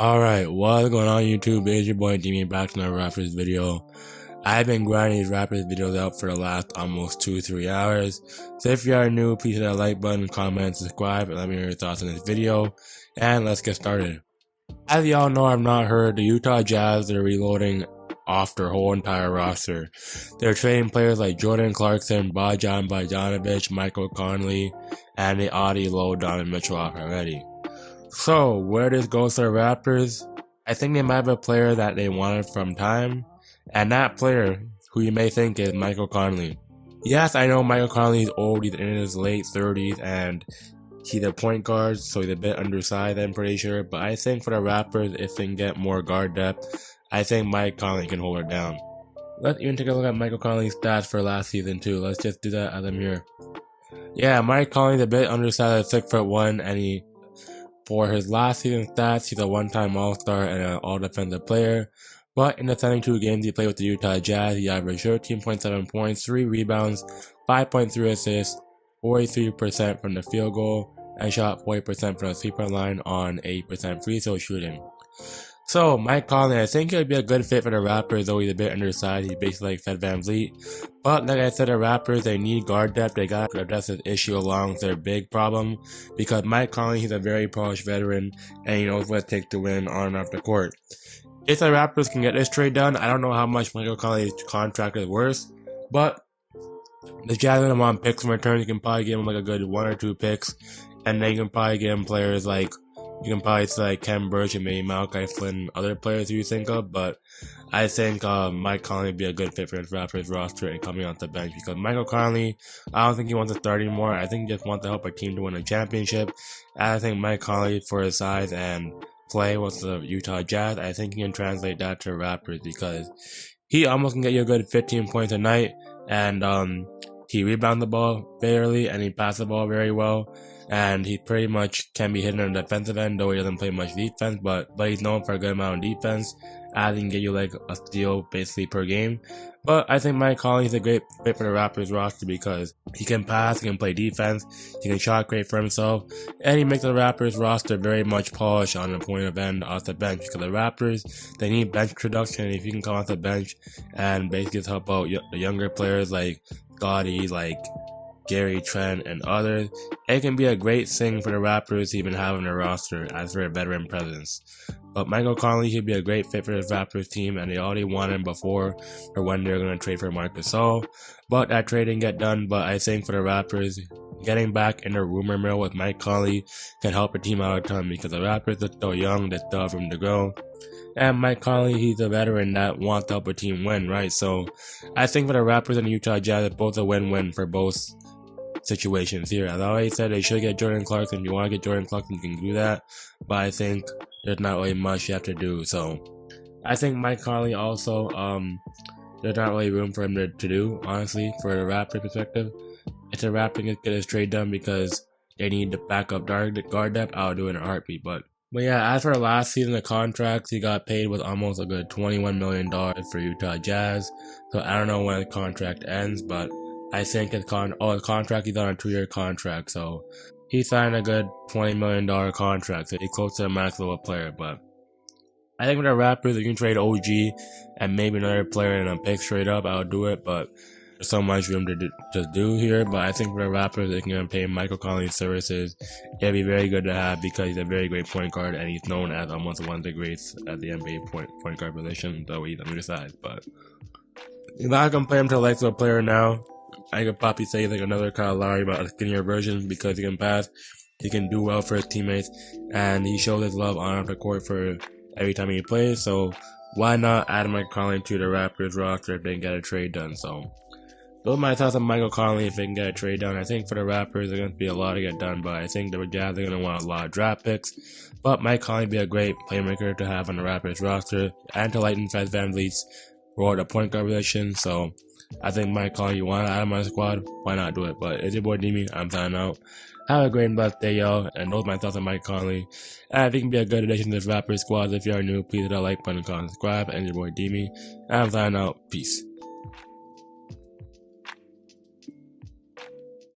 Alright, what's going on YouTube? It's your boy Demi back to another Raptors video. I've been grinding these Raptors videos out for the last almost 2-3 hours. So if you are new, please hit that like button, comment, subscribe, and let me know your thoughts on this video. And let's get started. As y'all know, I've not heard, the Utah Jazz are reloading off their whole entire roster. They're trading players like Jordan Clarkson, Bojan Bogdanovic, Michael Conley, and they already load Donovan Mitchell off already. So, where this goes to the Raptors, I think they might have a player that they wanted from time, and that player, who you may think is Michael Conley. Yes, I know Michael Conley is old, he's in his late 30s, and he's a point guard, so he's a bit undersized, I'm pretty sure, but I think for the Raptors, if they can get more guard depth, I think Mike Conley can hold it down. Let's even take a look at Michael Conley's stats for last season too, let's just do that as I'm here. Yeah, Mike Conley's a bit undersized at 6'1", and for his last season stats, he's a one-time All-Star and an All-Defensive player. But in the 72 games he played with the Utah Jazz, he averaged 13.7 points, 3 rebounds, 5.3 assists, 43% from the field goal, and shot 40% from the three-point line on 8% free throw shooting. So, Mike Conley, I think he would be a good fit for the Raptors, though he's a bit undersized. He's basically like Fred VanVleet. But, like I said, the Raptors, they need guard depth. They got to address this issue along with their big problem. Because Mike Conley, he's a very polished veteran, and he knows what it takes to win on and off the court. If the Raptors can get this trade done, I don't know how much Michael Conley's contract is worth. But, the Jazz don't want picks in return. You can probably give him like a good 1 or 2 picks. And then you can probably give him players like, you can probably say like Ken Burch and maybe Malachi Flynn and other players you think of, but I think Mike Conley would be a good fit for the Raptors roster and coming off the bench, because Michael Conley, I don't think he wants to start anymore. I think he just wants to help a team to win a championship. And I think Mike Conley, for his size and play with the Utah Jazz, I think he can translate that to the Raptors, because he almost can get you a good 15 points a night, and he rebounds the ball fairly and he passes the ball very well. And he pretty much can be hitting on the defensive end, though he doesn't play much defense, but he's known for a good amount of defense, as he can get you like a steal basically per game. But I think Mike Conley is a great fit for the Raptors roster, because he can pass, he can play defense, he can shot create for himself, and he makes the Raptors roster very much polished on the point of end off the bench, because the Raptors, they need bench production. If you can come off the bench and basically just help out the younger players like Scottie, like Gary Trent, and others, it can be a great thing for the Raptors to even have on their roster as for a veteran presence. But Michael Conley could be a great fit for this Raptors team, and they already wanted him before for when they're going to trade for Marc Gasol. But that trade didn't get done, but I think for the Raptors, getting back in the rumor mill with Mike Conley can help the team out a ton, because the Raptors are still young, they still have room to grow. And Mike Conley, he's a veteran that wants to help a team win, right? So I think for the Raptors and the Utah Jazz, it's both a win-win for both situations here. As I already said, they should get Jordan Clarkson. If you want to get Jordan Clarkson, you can do that. But I think there's not really much you have to do. So I think Mike Conley also, there's not really room for him to do, honestly, for the Raptors perspective. If the Raptors can get his trade done because they need the backup guard depth, I'll do it in a heartbeat. But yeah, as for last season, the contracts he got paid was almost a good $21 million for Utah Jazz. So I don't know when the contract ends, but I think his contract, he's on a 2-year contract, so he signed a good $20 million contract, so he's close to a max level player. But I think with the Raptors, you can trade OG and maybe another player and a pick straight up, I'll do it, but there's so much room to do here. But I think for the Raptors, they can pay Michael Conley's services. It'll be very good to have, because he's a very great point guard, and he's known as almost one of the greats at the NBA point guard position, though he's undersized. But if I can play him to a likes of a player now, I could probably say like another Kyle Lowry, but a skinnier version, because he can pass, he can do well for his teammates, and he shows his love on the court for every time he plays. So why not add Mike Conley to the Raptors roster if they can get a trade done? So those are my thoughts on Michael Conley if they can get a trade done. I think for the Raptors, there's going to be a lot to get done, but I think the Jazz are going to want a lot of draft picks. But Mike Conley would be a great playmaker to have on the Raptors roster, and to lighten Fred VanVleet's role at the point guard position. So I think Mike Conley, you want to add him on the squad, why not do it? But it's your boy Demi, I'm signing out. Have a great and blessed day, y'all, and those are my thoughts on Mike Conley. And I think he can be a good addition to this Raptors squad. If you are new, please hit that like button, comment, subscribe, and your boy Demi. I'm signing out. Peace.